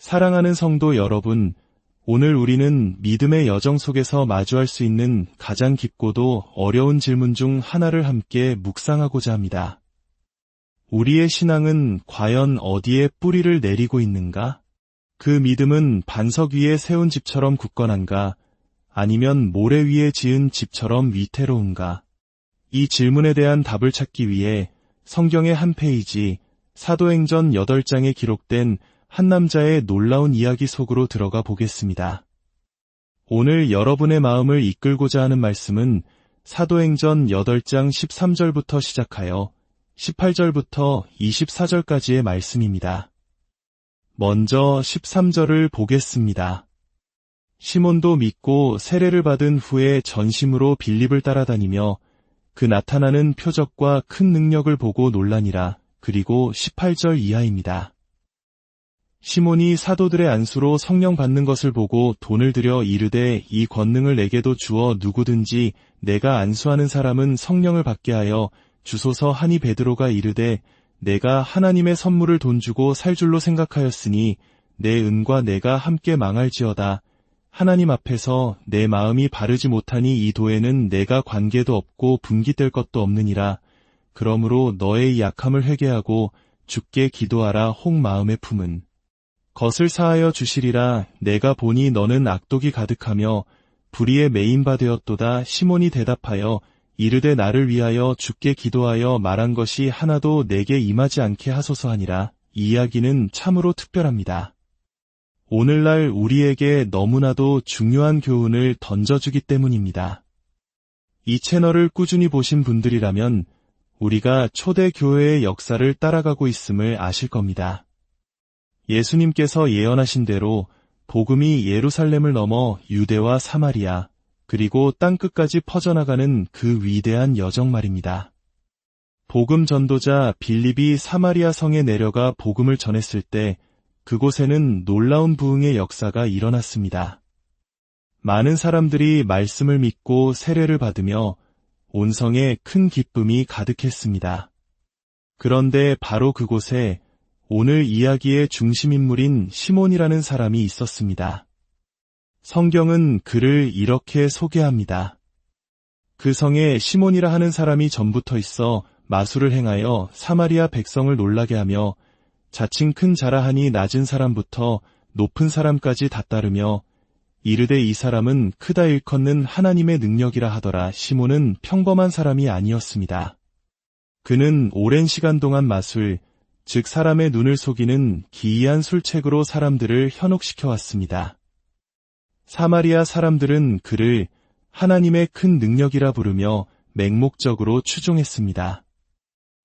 사랑하는 성도 여러분, 오늘 우리는 믿음의 여정 속에서 마주할 수 있는 가장 깊고도 어려운 질문 중 하나를 함께 묵상하고자 합니다. 우리의 신앙은 과연 어디에 뿌리를 내리고 있는가? 그 믿음은 반석 위에 세운 집처럼 굳건한가? 아니면 모래 위에 지은 집처럼 위태로운가? 이 질문에 대한 답을 찾기 위해 성경의 한 페이지, 사도행전 8장에 기록된 한 남자의 놀라운 이야기 속으로 들어가 보겠습니다. 오늘 여러분의 마음을 이끌고자 하는 말씀은 사도행전 8장 13절부터 시작하여 18절부터 24절까지의 말씀입니다. 먼저 13절을 보겠습니다. 시몬도 믿고 세례를 받은 후에 전심으로 빌립을 따라다니며 그 나타나는 표적과 큰 능력을 보고 놀라니라. 그리고 18절 이하입니다. 시몬이 사도들의 안수로 성령 받는 것을 보고 돈을 들여 이르되 이 권능을 내게도 주어 누구든지 내가 안수하는 사람은 성령을 받게 하여 주소서 하니 베드로가 이르되 내가 하나님의 선물을 돈 주고 살 줄로 생각하였으니 내 은과 내가 함께 망할지어다. 하나님 앞에서 내 마음이 바르지 못하니 이 도에는 내가 관계도 없고 분깃될 것도 없느니라. 그러므로 너의 약함을 회개하고 주께 기도하라. 혹 마음에 품은 것을 사하여 주시리라. 내가 보니 너는 악독이 가득하며 불의에 매인 바 되었도다. 시몬이 대답하여 이르되 나를 위하여 주께 기도하여 말한 것이 하나도 내게 임하지 않게 하소서 하니라. 이 이야기는 참으로 특별합니다. 오늘날 우리에게 너무나도 중요한 교훈을 던져주기 때문입니다. 이 채널을 꾸준히 보신 분들이라면 우리가 초대 교회의 역사를 따라가고 있음을 아실 겁니다. 예수님께서 예언하신 대로 복음이 예루살렘을 넘어 유대와 사마리아 그리고 땅끝까지 퍼져나가는 그 위대한 여정 말입니다. 복음 전도자 빌립이 사마리아 성에 내려가 복음을 전했을 때 그곳에는 놀라운 부흥의 역사가 일어났습니다. 많은 사람들이 말씀을 믿고 세례를 받으며 온 성에 큰 기쁨이 가득했습니다. 그런데 바로 그곳에 오늘 이야기의 중심인물인 시몬이라는 사람이 있었습니다. 성경은 그를 이렇게 소개합니다. 그 성에 시몬이라 하는 사람이 전부터 있어 마술을 행하여 사마리아 백성을 놀라게 하며 자칭 큰 자라하니 낮은 사람부터 높은 사람까지 다 따르며 이르되 이 사람은 크다 일컫는 하나님의 능력이라 하더라. 시몬은 평범한 사람이 아니었습니다. 그는 오랜 시간 동안 마술, 즉 사람의 눈을 속이는 기이한 술책으로 사람들을 현혹시켜 왔습니다. 사마리아 사람들은 그를 하나님의 큰 능력이라 부르며 맹목적으로 추종했습니다.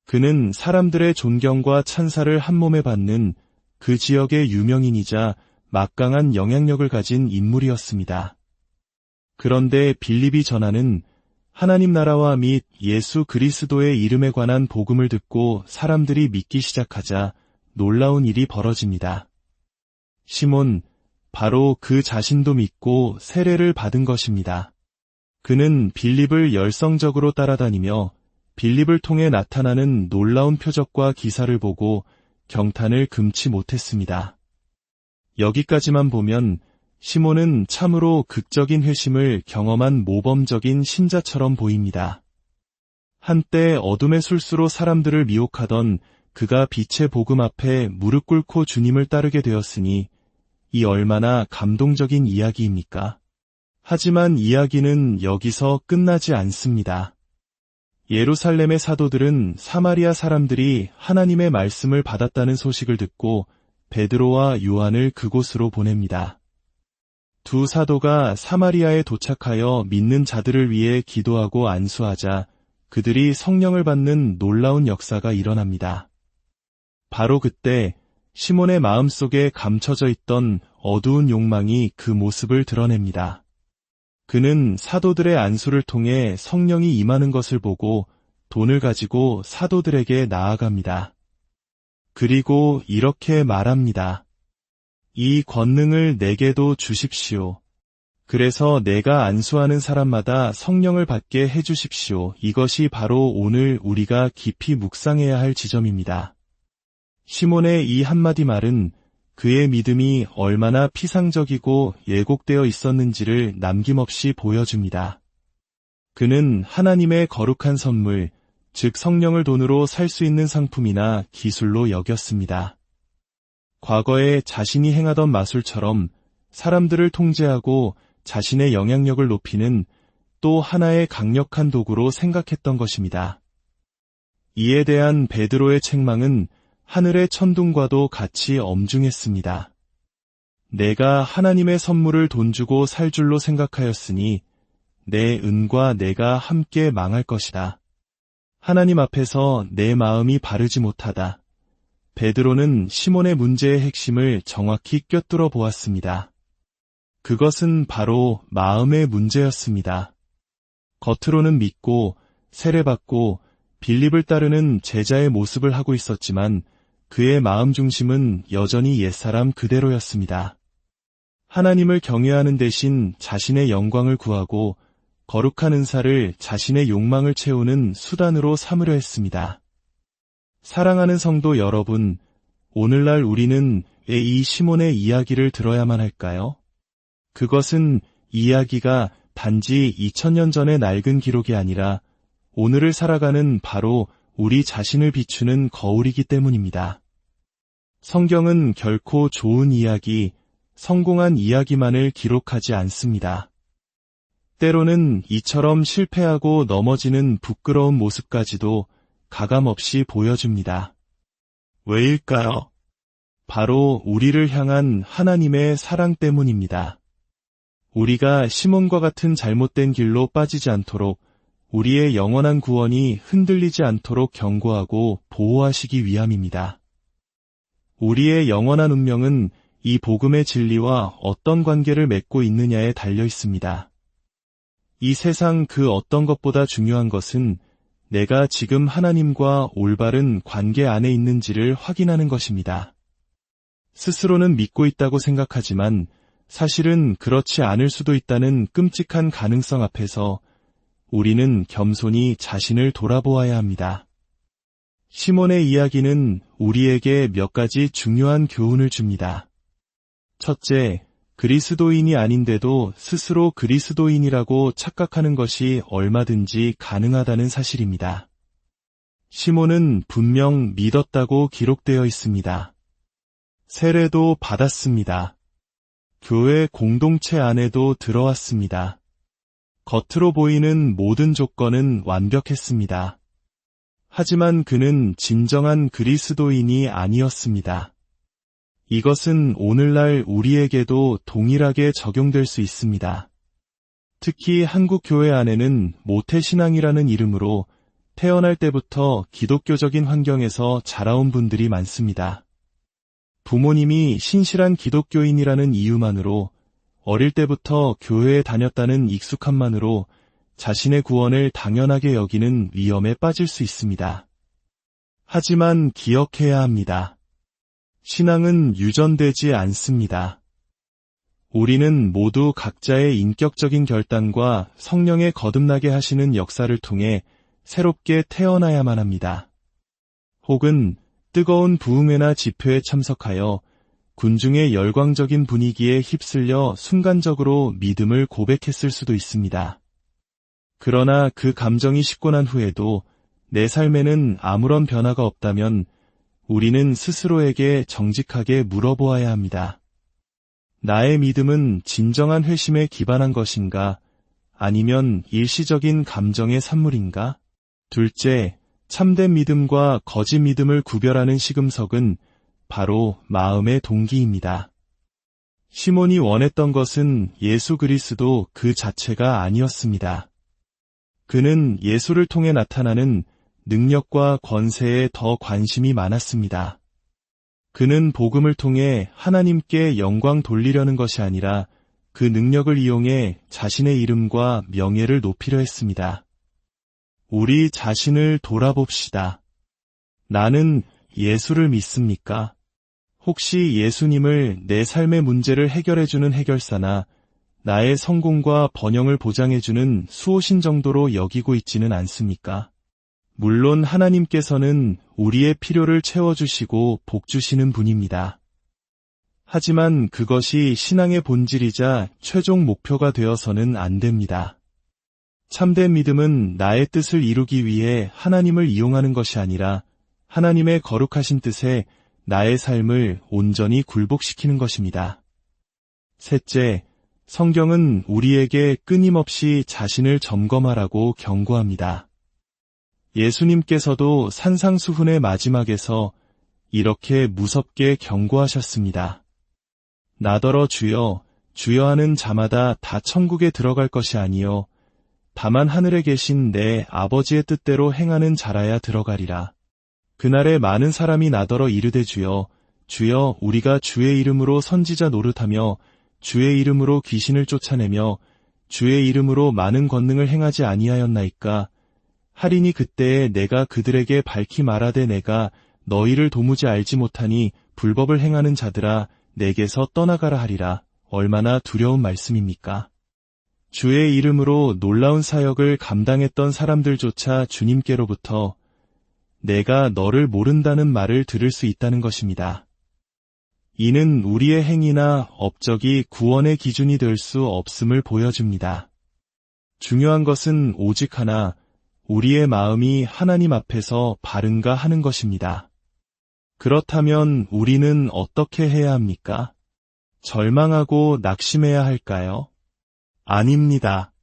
그는 사람들의 존경과 찬사를 한몸에 받는 그 지역의 유명인이자 막강한 영향력을 가진 인물이었습니다. 그런데 빌립이 전하는 하나님 나라와 및 예수 그리스도의 이름에 관한 복음을 듣고 사람들이 믿기 시작하자 놀라운 일이 벌어집니다. 시몬, 바로 그 자신도 믿고 세례를 받은 것입니다. 그는 빌립을 열성적으로 따라다니며 빌립을 통해 나타나는 놀라운 표적과 기사를 보고 경탄을 금치 못했습니다. 여기까지만 보면 시몬은 참으로 극적인 회심을 경험한 모범적인 신자처럼 보입니다. 한때 어둠의 술수로 사람들을 미혹하던 그가 빛의 복음 앞에 무릎 꿇고 주님을 따르게 되었으니 이 얼마나 감동적인 이야기입니까? 하지만 이야기는 여기서 끝나지 않습니다. 예루살렘의 사도들은 사마리아 사람들이 하나님의 말씀을 받았다는 소식을 듣고 베드로와 요한을 그곳으로 보냅니다. 두 사도가 사마리아에 도착하여 믿는 자들을 위해 기도하고 안수하자 그들이 성령을 받는 놀라운 역사가 일어납니다. 바로 그때 시몬의 마음속에 감춰져 있던 어두운 욕망이 그 모습을 드러냅니다. 그는 사도들의 안수를 통해 성령이 임하는 것을 보고 돈을 가지고 사도들에게 나아갑니다. 그리고 이렇게 말합니다. 이 권능을 내게도 주십시오. 그래서 내가 안수하는 사람마다 성령을 받게 해주십시오. 이것이 바로 오늘 우리가 깊이 묵상해야 할 지점입니다. 시몬의 이 한마디 말은 그의 믿음이 얼마나 피상적이고 예곡되어 있었는지를 남김없이 보여줍니다. 그는 하나님의 거룩한 선물, 즉 성령을 돈으로 살 수 있는 상품이나 기술로 여겼습니다. 과거에 자신이 행하던 마술처럼 사람들을 통제하고 자신의 영향력을 높이는 또 하나의 강력한 도구로 생각했던 것입니다. 이에 대한 베드로의 책망은 하늘의 천둥과도 같이 엄중했습니다. 내가 하나님의 선물을 돈 주고 살 줄로 생각하였으니 내 은과 내가 함께 망할 것이다. 하나님 앞에서 내 마음이 바르지 못하다. 베드로는 시몬의 문제의 핵심을 정확히 꿰뚫어 보았습니다. 그것은 바로 마음의 문제였습니다. 겉으로는 믿고 세례받고 빌립을 따르는 제자의 모습을 하고 있었지만 그의 마음 중심은 여전히 옛사람 그대로였습니다. 하나님을 경외하는 대신 자신의 영광을 구하고 거룩한 은사를 자신의 욕망을 채우는 수단으로 삼으려 했습니다. 사랑하는 성도 여러분, 오늘날 우리는 왜 이 시몬의 이야기를 들어야만 할까요? 그것은 이야기가 단지 2000년 전의 낡은 기록이 아니라 오늘을 살아가는 바로 우리 자신을 비추는 거울이기 때문입니다. 성경은 결코 좋은 이야기, 성공한 이야기만을 기록하지 않습니다. 때로는 이처럼 실패하고 넘어지는 부끄러운 모습까지도 가감없이 보여줍니다. 왜일까요? 바로 우리를 향한 하나님의 사랑 때문입니다. 우리가 시몬과 같은 잘못된 길로 빠지지 않도록 우리의 영원한 구원이 흔들리지 않도록 경고하고 보호하시기 위함입니다. 우리의 영원한 운명은 이 복음의 진리와 어떤 관계를 맺고 있느냐에 달려 있습니다. 이 세상 그 어떤 것보다 중요한 것은 내가 지금 하나님과 올바른 관계 안에 있는지를 확인하는 것입니다. 스스로는 믿고 있다고 생각하지만 사실은 그렇지 않을 수도 있다는 끔찍한 가능성 앞에서 우리는 겸손히 자신을 돌아보아야 합니다. 시몬의 이야기는 우리에게 몇 가지 중요한 교훈을 줍니다. 첫째, 그리스도인이 아닌데도 스스로 그리스도인이라고 착각하는 것이 얼마든지 가능하다는 사실입니다. 시몬은 분명 믿었다고 기록되어 있습니다. 세례도 받았습니다. 교회 공동체 안에도 들어왔습니다. 겉으로 보이는 모든 조건은 완벽했습니다. 하지만 그는 진정한 그리스도인이 아니었습니다. 이것은 오늘날 우리에게도 동일하게 적용될 수 있습니다. 특히 한국 교회 안에는 모태신앙이라는 이름으로 태어날 때부터 기독교적인 환경에서 자라온 분들이 많습니다. 부모님이 신실한 기독교인이라는 이유만으로 어릴 때부터 교회에 다녔다는 익숙함만으로 자신의 구원을 당연하게 여기는 위험에 빠질 수 있습니다. 하지만 기억해야 합니다. 신앙은 유전되지 않습니다. 우리는 모두 각자의 인격적인 결단과 성령의 거듭나게 하시는 역사를 통해 새롭게 태어나야만 합니다. 혹은 뜨거운 부흥회나 집회에 참석하여 군중의 열광적인 분위기에 휩쓸려 순간적으로 믿음을 고백했을 수도 있습니다. 그러나 그 감정이 식고 난 후에도 내 삶에는 아무런 변화가 없다면 우리는 스스로에게 정직하게 물어보아야 합니다. 나의 믿음은 진정한 회심에 기반한 것인가? 아니면 일시적인 감정의 산물인가? 둘째, 참된 믿음과 거짓 믿음을 구별하는 시금석은 바로 마음의 동기입니다. 시몬이 원했던 것은 예수 그리스도 그 자체가 아니었습니다. 그는 예수를 통해 나타나는 능력과 권세에 더 관심이 많았습니다. 그는 복음을 통해 하나님께 영광 돌리려는 것이 아니라 그 능력을 이용해 자신의 이름과 명예를 높이려 했습니다. 우리 자신을 돌아봅시다. 나는 예수를 믿습니까? 혹시 예수님을 내 삶의 문제를 해결해주는 해결사나 나의 성공과 번영을 보장해주는 수호신 정도로 여기고 있지는 않습니까? 물론 하나님께서는 우리의 필요를 채워주시고 복주시는 분입니다. 하지만 그것이 신앙의 본질이자 최종 목표가 되어서는 안 됩니다. 참된 믿음은 나의 뜻을 이루기 위해 하나님을 이용하는 것이 아니라 하나님의 거룩하신 뜻에 나의 삶을 온전히 굴복시키는 것입니다. 셋째, 성경은 우리에게 끊임없이 자신을 점검하라고 경고합니다. 예수님께서도 산상수훈의 마지막에서 이렇게 무섭게 경고하셨습니다. 나더러 주여, 주여 하는 자마다 다 천국에 들어갈 것이 아니요 다만 하늘에 계신 내 아버지의 뜻대로 행하는 자라야 들어가리라. 그날에 많은 사람이 나더러 이르되 주여, 주여 우리가 주의 이름으로 선지자 노릇하며 주의 이름으로 귀신을 쫓아내며 주의 이름으로 많은 권능을 행하지 아니하였나이까? 하리니 그때에 내가 그들에게 밝히 말하되 내가 너희를 도무지 알지 못하니 불법을 행하는 자들아 내게서 떠나가라 하리라. 얼마나 두려운 말씀입니까? 주의 이름으로 놀라운 사역을 감당했던 사람들조차 주님께로부터 내가 너를 모른다는 말을 들을 수 있다는 것입니다. 이는 우리의 행위나 업적이 구원의 기준이 될 수 없음을 보여줍니다. 중요한 것은 오직 하나, 우리의 마음이 하나님 앞에서 바른가 하는 것입니다. 그렇다면 우리는 어떻게 해야 합니까? 절망하고 낙심해야 할까요? 아닙니다.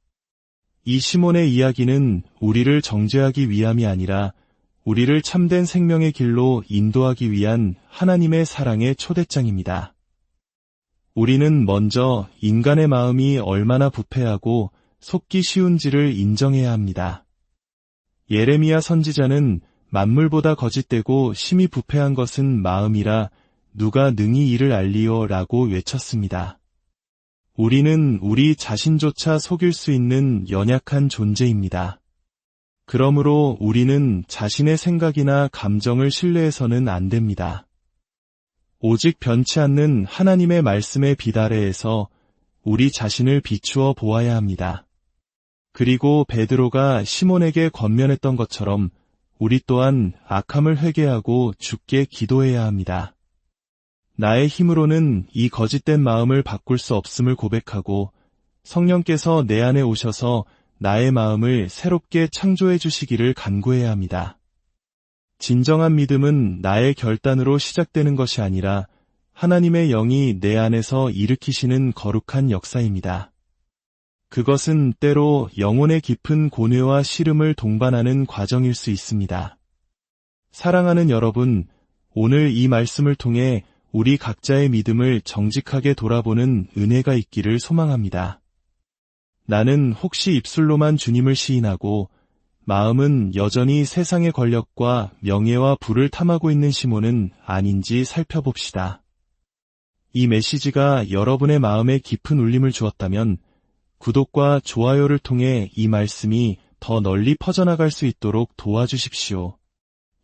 이 시몬의 이야기는 우리를 정죄하기 위함이 아니라 우리를 참된 생명의 길로 인도하기 위한 하나님의 사랑의 초대장입니다. 우리는 먼저 인간의 마음이 얼마나 부패하고 속기 쉬운지를 인정해야 합니다. 예레미야 선지자는 만물보다 거짓되고 심히 부패한 것은 마음이라 누가 능히 이를 알리오 라고 외쳤습니다. 우리는 우리 자신조차 속일 수 있는 연약한 존재입니다. 그러므로 우리는 자신의 생각이나 감정을 신뢰해서는 안 됩니다. 오직 변치 않는 하나님의 말씀의 빛 아래에서 우리 자신을 비추어 보아야 합니다. 그리고 베드로가 시몬에게 권면했던 것처럼 우리 또한 악함을 회개하고 주께 기도해야 합니다. 나의 힘으로는 이 거짓된 마음을 바꿀 수 없음을 고백하고 성령께서 내 안에 오셔서 나의 마음을 새롭게 창조해 주시기를 간구해야 합니다. 진정한 믿음은 나의 결단으로 시작되는 것이 아니라 하나님의 영이 내 안에서 일으키시는 거룩한 역사입니다. 그것은 때로 영혼의 깊은 고뇌와 시름을 동반하는 과정일 수 있습니다. 사랑하는 여러분, 오늘 이 말씀을 통해 우리 각자의 믿음을 정직하게 돌아보는 은혜가 있기를 소망합니다. 나는 혹시 입술로만 주님을 시인하고 마음은 여전히 세상의 권력과 명예와 부를 탐하고 있는 시몬은 아닌지 살펴봅시다. 이 메시지가 여러분의 마음에 깊은 울림을 주었다면 구독과 좋아요를 통해 이 말씀이 더 널리 퍼져나갈 수 있도록 도와주십시오.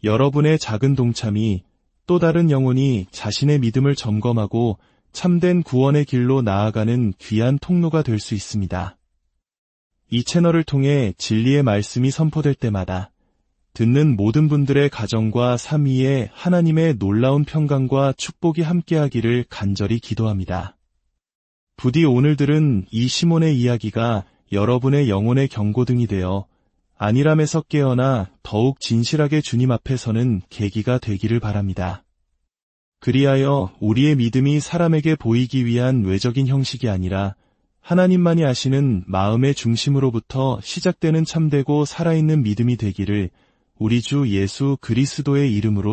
여러분의 작은 동참이 또 다른 영혼이 자신의 믿음을 점검하고 참된 구원의 길로 나아가는 귀한 통로가 될 수 있습니다. 이 채널을 통해 진리의 말씀이 선포될 때마다 듣는 모든 분들의 가정과 삶 위에 하나님의 놀라운 평강과 축복이 함께하기를 간절히 기도합니다. 부디 오늘 들은 이 시몬의 이야기가 여러분의 영혼의 경고등이 되어 안일함에서 깨어나 더욱 진실하게 주님 앞에 서는 계기가 되기를 바랍니다. 그리하여 우리의 믿음이 사람에게 보이기 위한 외적인 형식이 아니라 하나님만이 아시는 마음의 중심으로부터 시작되는 참되고 살아있는 믿음이 되기를 우리 주 예수 그리스도의 이름으로